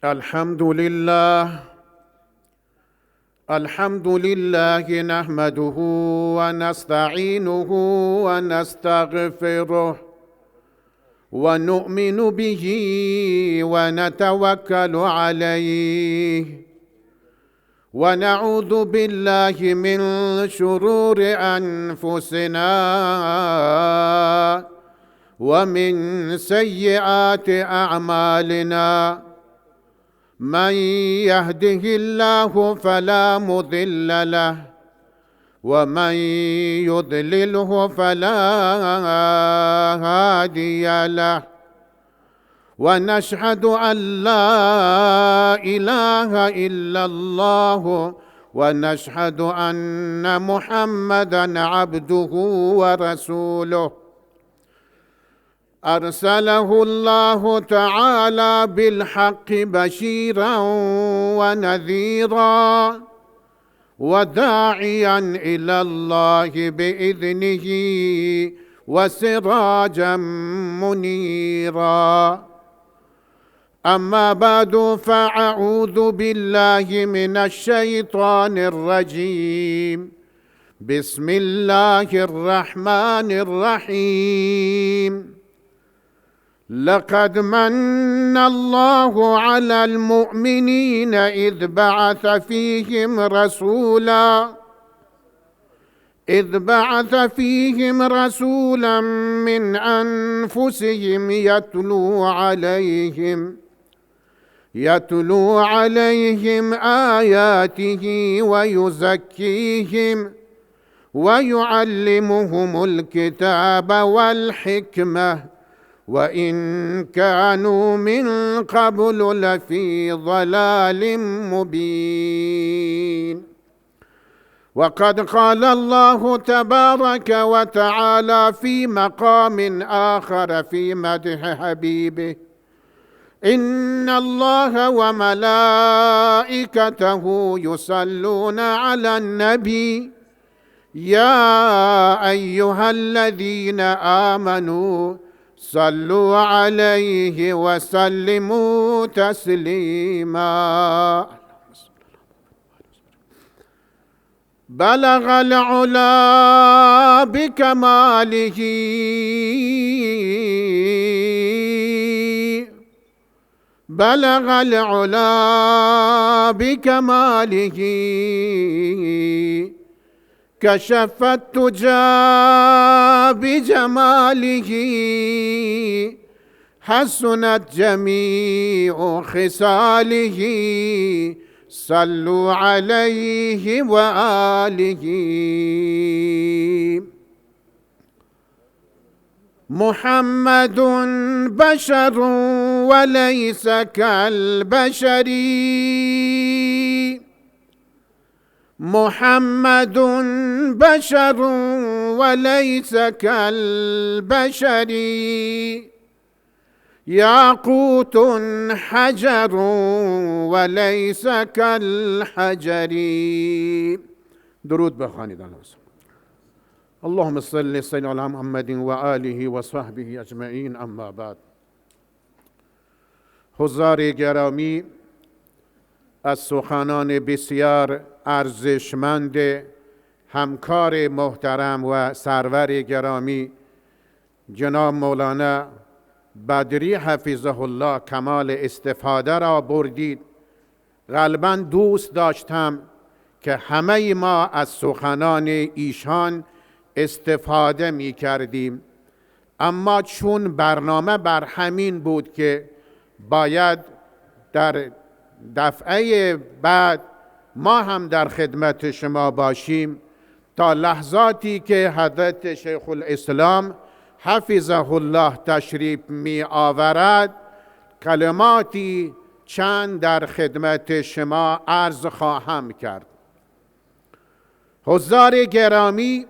الحمد لله نحمده ونستعينه ونستغفره ونؤمن به ونتوكل عليه ونعوذ بالله من شرور أنفسنا ومن سيئات أعمالنا. من يهده الله فلا مضل له ومن يضلله فلا هادي له، ونشهد أن لا إله إلا الله ونشهد أن محمدًا عبده ورسوله. أرسله الله تعالى بالحق بشيرا ونذيرا وداعيا إلى الله بإذنه وسراجا منيرا. أما بعد، فأعوذ بالله من الشيطان الرجيم. بسم الله الرحمن الرحيم. لقد من الله على المؤمنين إذ بعث فيهم رسولا من أنفسهم يتلو عليهم آياته ويزكيهم ويعلمهم الكتاب والحكمة وإن كانوا من قبل لفي ضلال مبين. وقد قال الله تبارك وتعالى في مقام آخر في مدح حبيبه: إن الله وملائكته يصلون على النبي يا أيها الذين آمنوا صلوا عليه وسلموا تسليما. بلغ العلا بكماله كشف التجى بجماله حسنت جميع خصاله صلوا عليه وآله. محمد بشر وليس كالبشر، محمد بشر وليس كالبشر، ياقوت حجر وليس كالحجر. درود بخوانید. اللهم صل على محمد وآله وصحبه اجمعین. اما بعد، حضار گرامی، از سخنان بسیار ارزشمند همکار محترم و سرور گرامی جناب مولانا بدری حفظه الله کمال استفاده را بردید. غالباً دوست داشتم که همه ما از سخنان ایشان استفاده می کردیم، اما چون برنامه بر همین بود که باید در دفعه بعد ما هم در خدمت شما باشیم تا لحظاتی که حضرت شیخ الاسلام حفظه الله تشریف می آورد کلماتی چند در خدمت شما عرض خواهم کرد. حضار گرامی،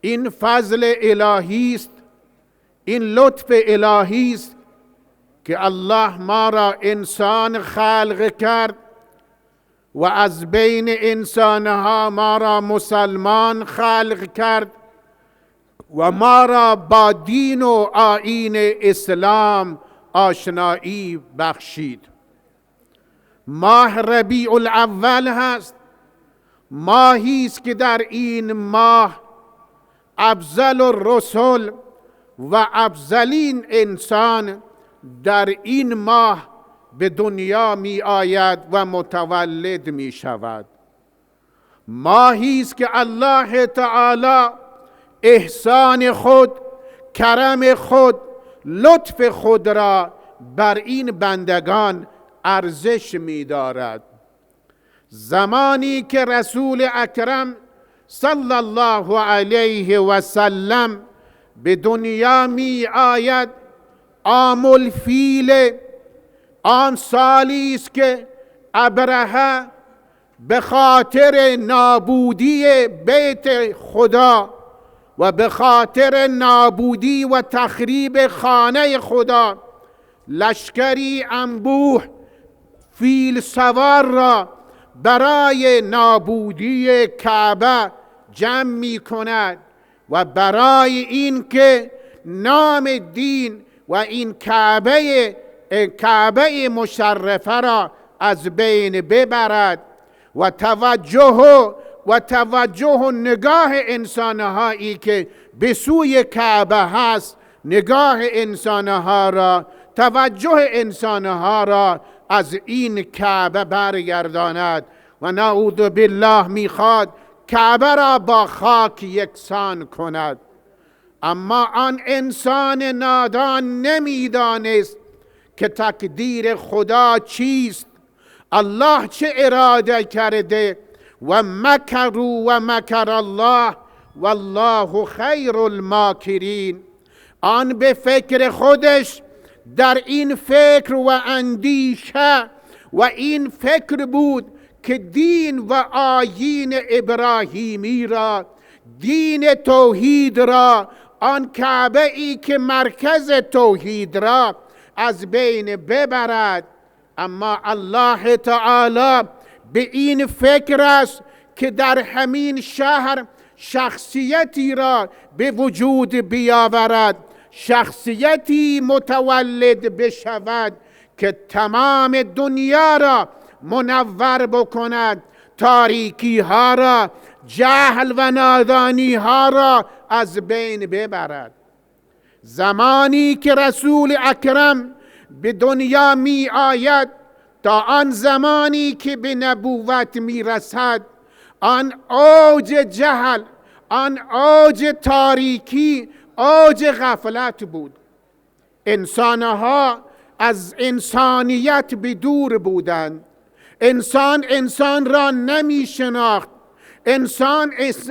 این فضل الهی است، این لطف الهی است که الله ما را انسان خلق کرد و از بین انسانها ما را مسلمان خلق کرد و ما را با دین و آیین اسلام آشنایی بخشید. ماه ربیع الاول هست، ماهی است که در این ماه افضل الرسل و افضلین انسان در این ماه به دنیا می آید و متولد می شود. ماهی است که الله تعالی احسان خود، کرم خود، لطف خود را بر این بندگان ارزش می دارد. زمانی که رسول اکرم صلی الله علیه و سلم به دنیا می آید، عام الفیل، آن سالی است که ابرهه به خاطر نابودی بیت خدا و به خاطر نابودی و تخریب خانه خدا لشکری انبوه فیل سوار را برای نابودی کعبه جمع می کند و برای اینکه نام دین و این کعبه مشرفه را از بین ببرد و توجه نگاه انسانهایی که به سوی کعبه هست، نگاه انسانها را، توجه انسانها را از این کعبه برگرداند و نعوذ بالله میخواد کعبه را با خاک یکسان کند. اما آن انسان نادان نمیدانست که تقدیر خدا چیست، الله چه اراده کرده. و مکروا و مکر الله والله خیر الماکرین. آن به فکر خودش در این فکر و اندیشه و این فکر بود که دین و آیین ابراهیمی را، دین توحید را، آن کعبه ای که مرکز توحید را از بین ببرد. اما الله تعالی به این فکر است که در همین شهر شخصیتی را به وجود بیاورد، شخصیتی متولد بشود که تمام دنیا را منور بکند، تاریکی ها را، جهل و نادانی ها را از بین ببرد. زمانی که رسول اکرم به دنیا می آید تا آن زمانی که به نبوت می رسد، آن اوج جهل، آن اوج تاریکی، اوج غفلت بود. انسانها از انسانیت به دور بودند. انسان را نمی شناخت،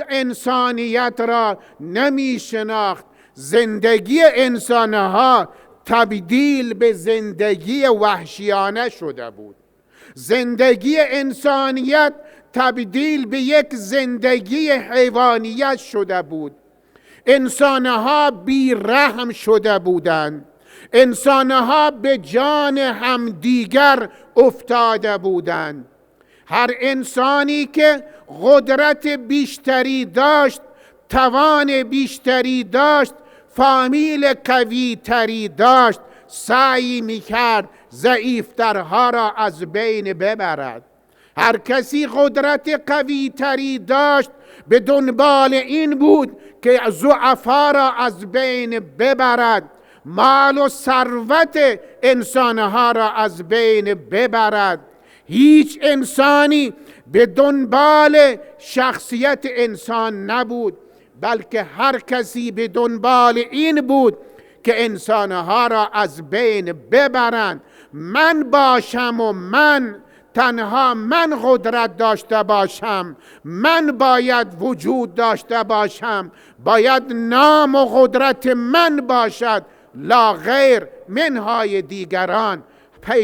انسانیت را نمی شناخت. زندگی انسانها تبدیل به زندگی وحشیانه شده بود. زندگی انسانیت تبدیل به یک زندگی حیوانیت شده بود. انسانها بی رحم شده بودند. انسانها به جان همدیگر افتاده بودند. هر انسانی که قدرت بیشتری داشت، توان بیشتری داشت، فامیل قوی تری داشت، سعی میکرد ضعیفترها را از بین ببرد. هر کسی قدرت قوی تری داشت به دنبال این بود که ضعفا را از بین ببرد، مال و ثروت انسانها را از بین ببرد. هیچ انسانی به دنبال شخصیت انسان نبود، بلکه هر کسی به دنبال این بود که انسانها را از بین ببرند. من باشم و من تنها من قدرت داشته باشم، من باید وجود داشته باشم، باید نام و قدرت من باشد، لا غیر منهای دیگران.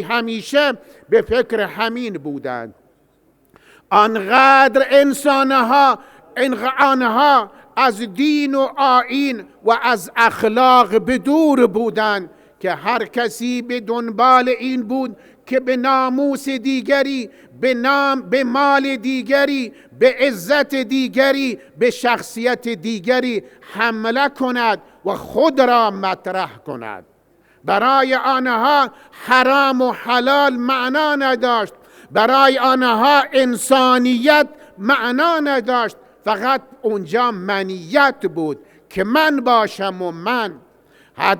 همیشه به فکر همین بودند. آنقدر آنها از دین و آیین و از اخلاق به دور بودند که هر کسی به دنبال این بود که به ناموس دیگری، به مال دیگری، به عزت دیگری، به شخصیت دیگری حمله کند و خود را مطرح کند. برای آنها حرام و حلال معنا نداشت، برای آنها انسانیت معنا نداشت، فقط اونجا منیت بود که من باشم و من.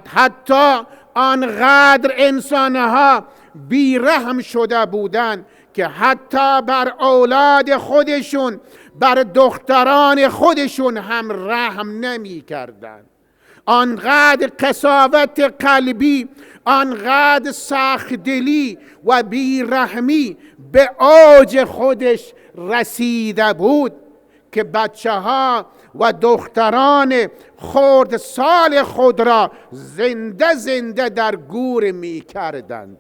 حتی آنقدر انسانها بیرحم شده بودند که حتی بر اولاد خودشون، بر دختران خودشون هم رحم نمی کردند. آنقدر قساوت قلبی، آنقدر سخت دلی و بیرحمی به اوج خودش رسیده بود که بچه ها و دختران خرد سال خود را زنده زنده در گور می کردند.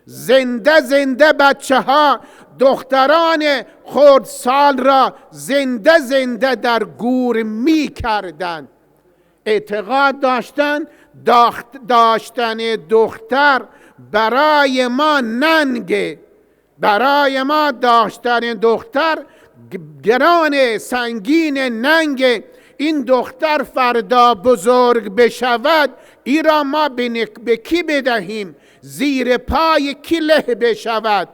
زنده زنده بچه ها، دختران خرد سال را زنده زنده در گور می کردند. اعتقاد داشتن دختر برای ما ننگه، برای ما داشتن دختر گران سنگین ننگه. این دختر فردا بزرگ بشود، ای را ما به کی بدهیم؟ زیر پای کی له بشود؟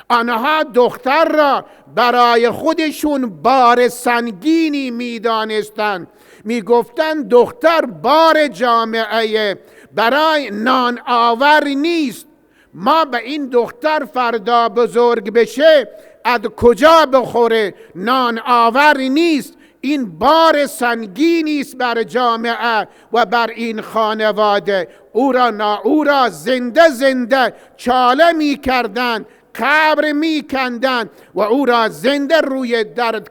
آنها دختر را برای خودشون بار سنگینی می دانستند. می گفتند دختر بار جامعه، برای نان آور نیست. ما به این دختر فردا بزرگ بشه از کجا بخوره؟ نان آور نیست. این بار سنگینی است بر جامعه و بر این خانواده. او را زنده زنده چاله می کردند، قبر می کندند و او را زنده روی در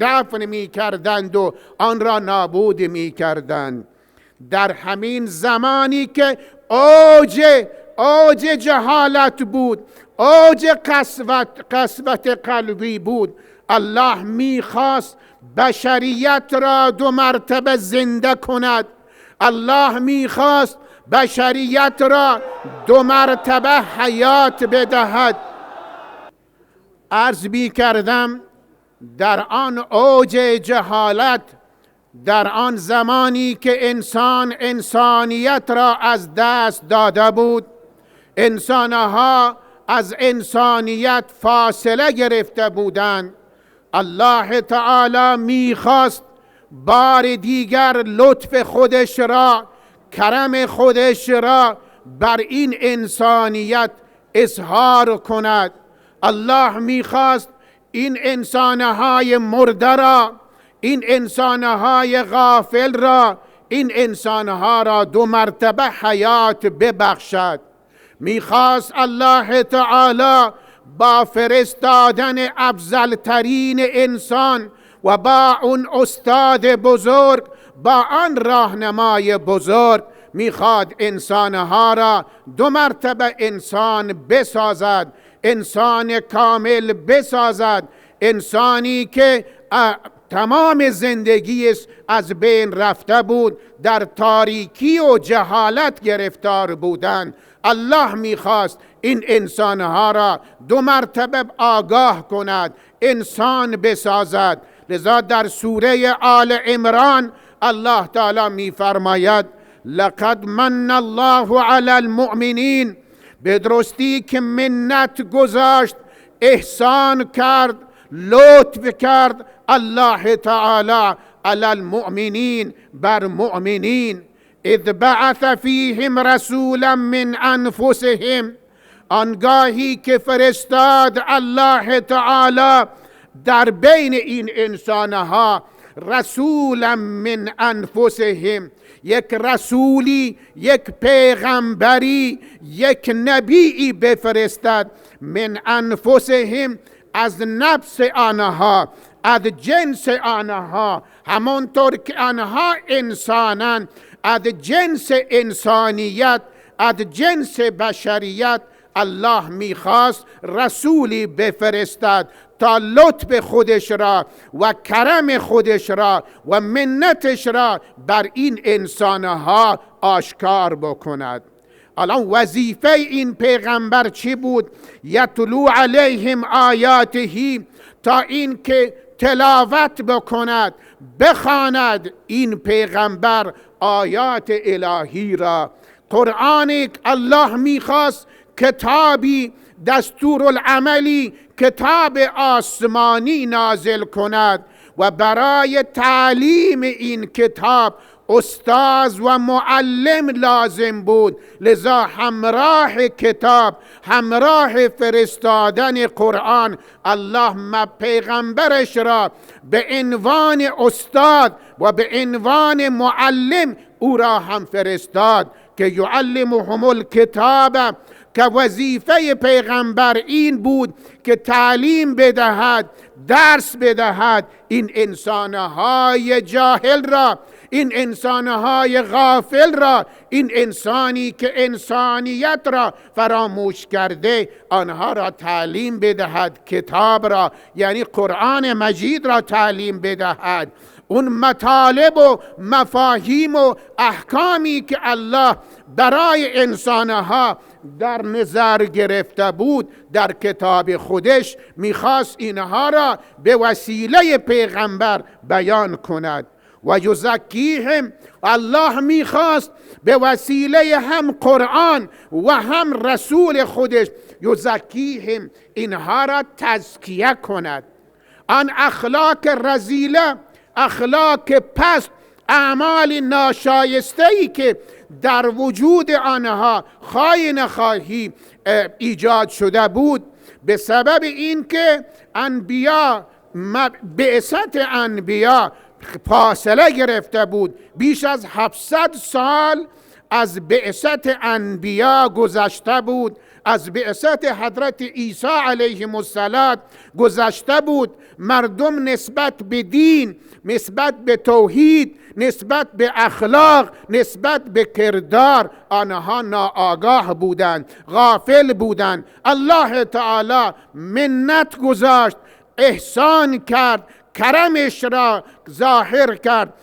دفن می کردند و آن را نابود می کردند. در همین زمانی که اوج جهالت بود، اوج قسوت قلبی بود، الله میخواست بشریت را 2 مرتبه زنده کند. الله میخواست بشریت را 2 مرتبه حیات بدهد. عرض می کردم در آن اوج جهالت، در آن زمانی که انسان انسانیت را از دست داده بود، انسانها از انسانیت فاصله گرفته بودند، الله تعالی میخواست بار دیگر لطف خودش را، کرم خودش را بر این انسانیت اظهار کند. الله میخواست این انسانهای مرده را، این انسانهای غافل را، این انسانها را 2 مرتبه حیات ببخشد. میخواست الله تعالی با فرستادن افضل ترین انسان و با اون استاد بزرگ، با آن راهنمای بزرگ، میخواد انسانها را 2 مرتبه انسان بسازد، انسان کامل بسازد، انسانی که تمام زندگیش از بین رفته بود، در تاریکی و جهالت گرفتار بودند. الله میخواست این انسانها را 2 مرتبه آگاه کند، انسان بسازد. لذا در سوره آل عمران الله تعالی میفرماید لقد من الله علی المؤمنین، به درستی که منت گذاشت، احسان کرد، لطف کرد الله تعالی علی المؤمنین، بر مؤمنین. اذ بعث فیهم رسولا من انفسهم، آنگاهی که فرستاد الله تعالی در بین این انسانها رسولا من انفسهم، یک رسولی، یک پیغمبری، یک نبیی بفرستد من انفسهم، از نفس آنها، از جنس آنها، همانطور که آنها انسانند، از جنس انسانیت، از جنس بشریت. الله میخواست رسولی بفرستد تا لطف خودش را و کرم خودش را و منتش را بر این انسانها آشکار بکند. الان وظیفه این پیغمبر چی بود؟ یتلو علیهم آیاته، تا این که تلاوت بکند، بخواند این پیغمبر آیات الهی را. قرآنی الله میخواست کتابی دستورالعملی کتاب آسمانی نازل کند و برای تعلیم این کتاب استاذ و معلم لازم بود. لذا همراه کتاب، همراه فرستادن قرآن، الله پیغمبرش را به عنوان استاد و به عنوان معلم او را هم فرستاد که یعلمهم الکتاب، که وظیفه پیغمبر این بود که تعلیم بدهد، درس بدهد این انسانهای جاهل را، این انسانهای غافل را، این انسانی که انسانیت را فراموش کرده، آنها را تعلیم بدهد، کتاب را یعنی قرآن مجید را تعلیم بدهد. اون مطالب و مفاهیم و احکامی که الله برای انسانها در نظر گرفته بود در کتاب خودش میخواست اینها را به وسیله پیغمبر بیان کند. و یزکیهم، الله میخواست به وسیله هم قرآن و هم رسول خودش، یزکیهم، اینها را تزکیه کند. آن اخلاق رذیله، اخلاق پست، اعمال ناشایسته‌ای که در وجود آنها خواهی نخواهی ایجاد شده بود، به سبب اینکه انبیا، بعثت انبیا فاصله گرفته بود. بیش از 700 سال از بعثت انبیا گذشته بود، از بعثت حضرت عیسی علیه السلام گذشته بود. مردم نسبت به دین، نسبت به توحید، نسبت به اخلاق، نسبت به کردار آنها ناآگاه بودند، غافل بودند. الله تعالی منت گذاشت، احسان کرد، کرمش را ظاهر کرد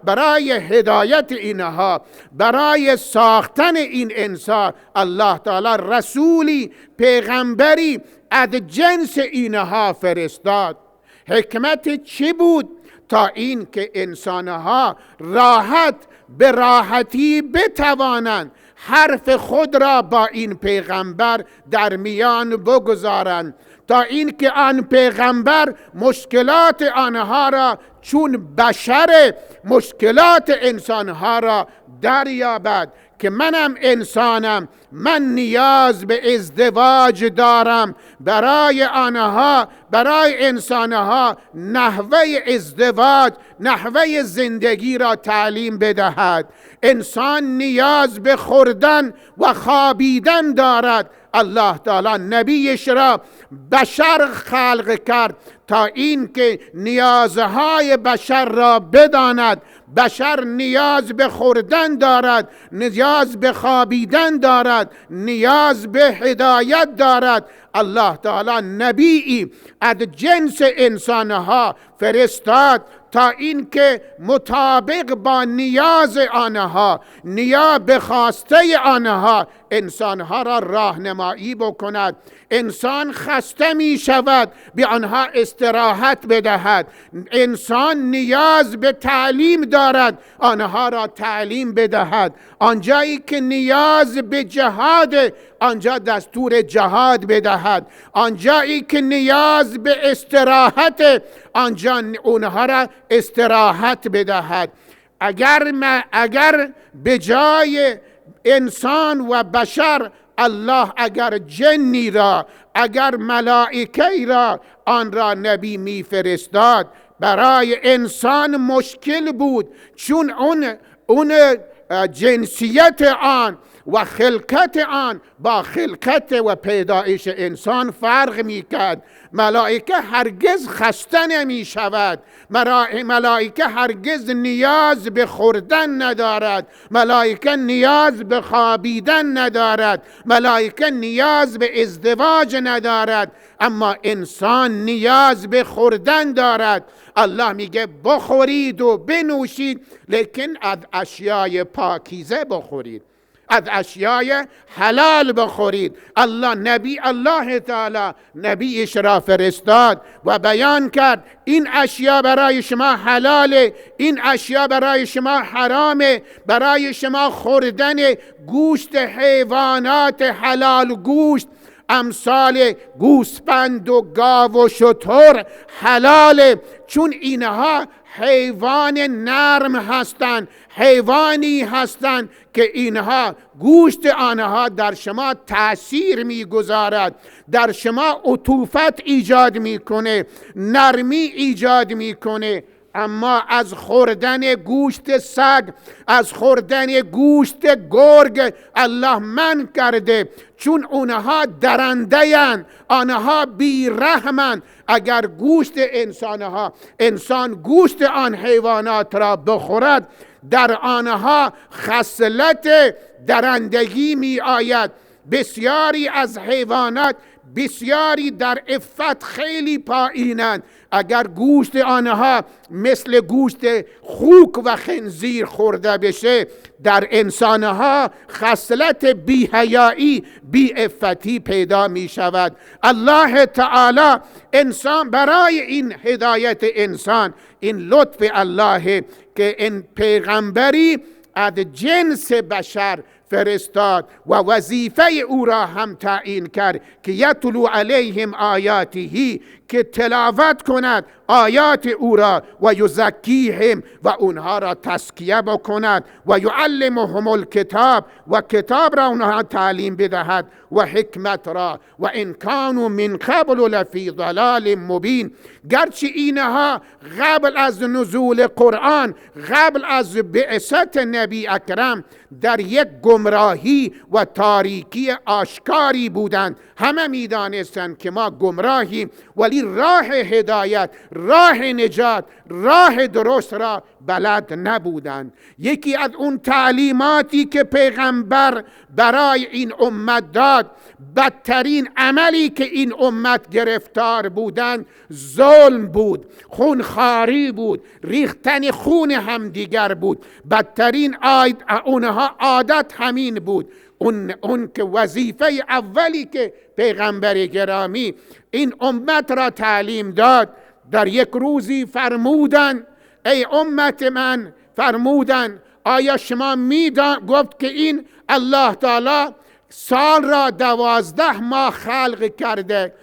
برای هدایت اینها، برای ساختن این انسان. الله تعالی رسولی، پیغمبری از جنس اینها فرستاد. حکمت چی بود؟ تا این که انسانها راحت به راحتی بتوانند حرف خود را با این پیغمبر در میان بگذارند، تا این که آن پیغمبر مشکلات آنها را چون بشر مشکلات انسانها را دریابد که منم انسانم، من نیاز به ازدواج دارم. برای آنها، برای انسانها نحوه ازدواج، نحوه زندگی را تعلیم بدهد. انسان نیاز به خوردن و خوابیدن دارد. الله تعالی نبیش را بشر خلق کرد تا این که نیازهای بشر را بداند. بشر نیاز به خوردن دارد، نیاز به خوابیدن دارد، نیاز به هدایت دارد. الله تعالی نبیی از جنس انسانها فرستاد تا این که مطابق با نیاز آنها، نیاز به خواسته آنها انسانها را راهنمایی بکند. انسان خسته می شود، به آنها استراحت بدهد. انسان نیاز به تعلیم دارد، آنها را تعلیم بدهد. آنجایی که نیاز به جهاد، آنجا دستور جهاد بدهد. آنجایی که نیاز به استراحت، آنجا اونها را استراحت بدهد. اگر به جای انسان و بشر الله اگر جنی را، اگر ملائکه را، آن را نبی می فرستاد، برای انسان مشکل بود، چون اون جنسیت آن و خلقت آن با خلقت و پیدایش انسان فرق می کرد. ملائکه هرگز خسته نمی شود، ملائکه هرگز نیاز به خوردن ندارد، ملائکه نیاز به خوابیدن ندارد، ملائکه نیاز به ازدواج ندارد، اما انسان نیاز به خوردن دارد. الله میگه بخورید و بنوشید، لیکن از اشیای پاکیزه بخورید، از اشیای حلال بخورید. الله تعالی نبیش را فرستاد و بیان کرد این اشیا برای شما حلاله، این اشیا برای شما حرامه. برای شما خوردن گوشت حیوانات حلال گوشت، امثال گوسفند و گاو و شتر حلاله، چون اینها حیوان نرم هستند، حیوانی هستند که اینها گوشت آنها در شما تأثیر میگذارد، در شما عطوفت ایجاد میکنه، نرمی ایجاد میکنه. اما از خوردن گوشت سگ، از خوردن گوشت گرگ الله منع کرده، چون اونها درنده، آنها بیرحمند. اگر گوشت انسان گوشت آن حیوانات را بخورد، در آنها خصلت درندگی می آید. بسیاری از حیوانات بسیاری در عفت خیلی پایینند. اگر گوشت آنها مثل گوشت خوک و خنزیر خورده بشه، در انسانها خصلت بی‌حیایی، بی‌عفتی پیدا می شود. الله تعالی انسان برای این هدایت انسان، این لطف الله که این پیغمبری از جنس بشر فرستاد و وظیفه او را هم تعیین کرد که یتلو علیهم آیاته، که تلاوت کند آیات او را، و یزکیهم، و اونها را تزکیه بکند، و یعلمهم الکتاب، و کتاب را اونها تعلیم بدهد، و حکمت را، و ان کانوا من قبل لفی ضلال مبین. گرچه اینها قبل از نزول قرآن، قبل از بعثت نبی اکرم در یک گمراهی و تاریکی آشکاری بودند، همه میدانستند که ما گمراهیم، ولی راه هدایت، راه نجات، راه درست را بلد نبودند. یکی از اون تعلیماتی که پیغمبر برای این امت داد، بدترین عملی که این امت گرفتار بودند ظلم بود، خونخواری بود، ریختن خون همدیگر بود. بدترین اونها عادت همین بود. اون که وظیفه اولی که پیغمبر گرامی این امت را تعلیم داد، در یک روزی فرمودن ای امت من، فرمودن آیا شما گفت که این الله تعالی سال را 12 ماه خلق کرده،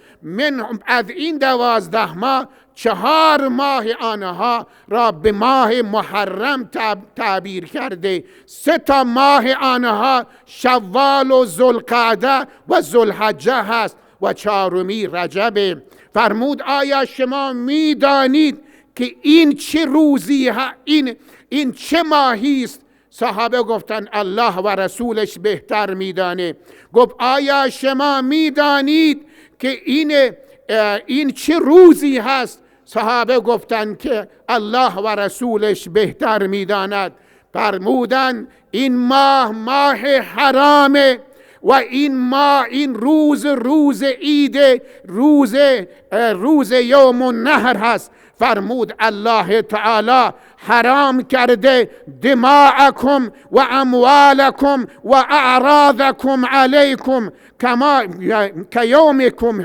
از این 12 ماه 4 ماه آنها را به ماه محرم تعبیر کرده، 3 ماه آنها شوال و ذوالقعده و ذوالحجه هست و 4می رجب. فرمود آیا شما میدانید که این چه روزی این چه ماهی است؟ صحابه گفتن الله و رسولش بهتر میدانه. گفت آیا شما میدانید که این چه روزی هست؟ صحابه گفتن که الله و رسولش بهتر میداند. فرمودن این ماه حرامه و این روز عید، روز یوم النحر هست. فرمود الله تعالی حرام کرده دماءکم و اموالکم و اعراضکم علیکم کما که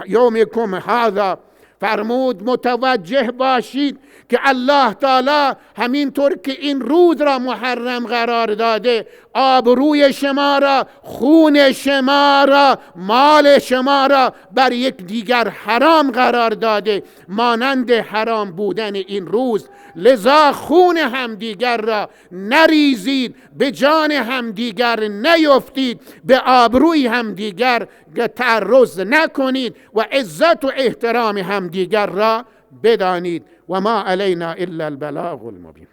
یومکم هذا. فرمود متوجه باشید که الله تعالی همینطور که این روز را محرم قرار داده، آبروی شما را، خون شما را، مال شما را بر یک دیگر حرام قرار داده، مانند حرام بودن این روز. لذا خون همدیگر را نریزید، به جان همدیگر نیفتید، به آبروی همدیگر تعرض نکنید و عزت و احترام همدیگر را بدانید. و ما علینا الا البلاغ المبین.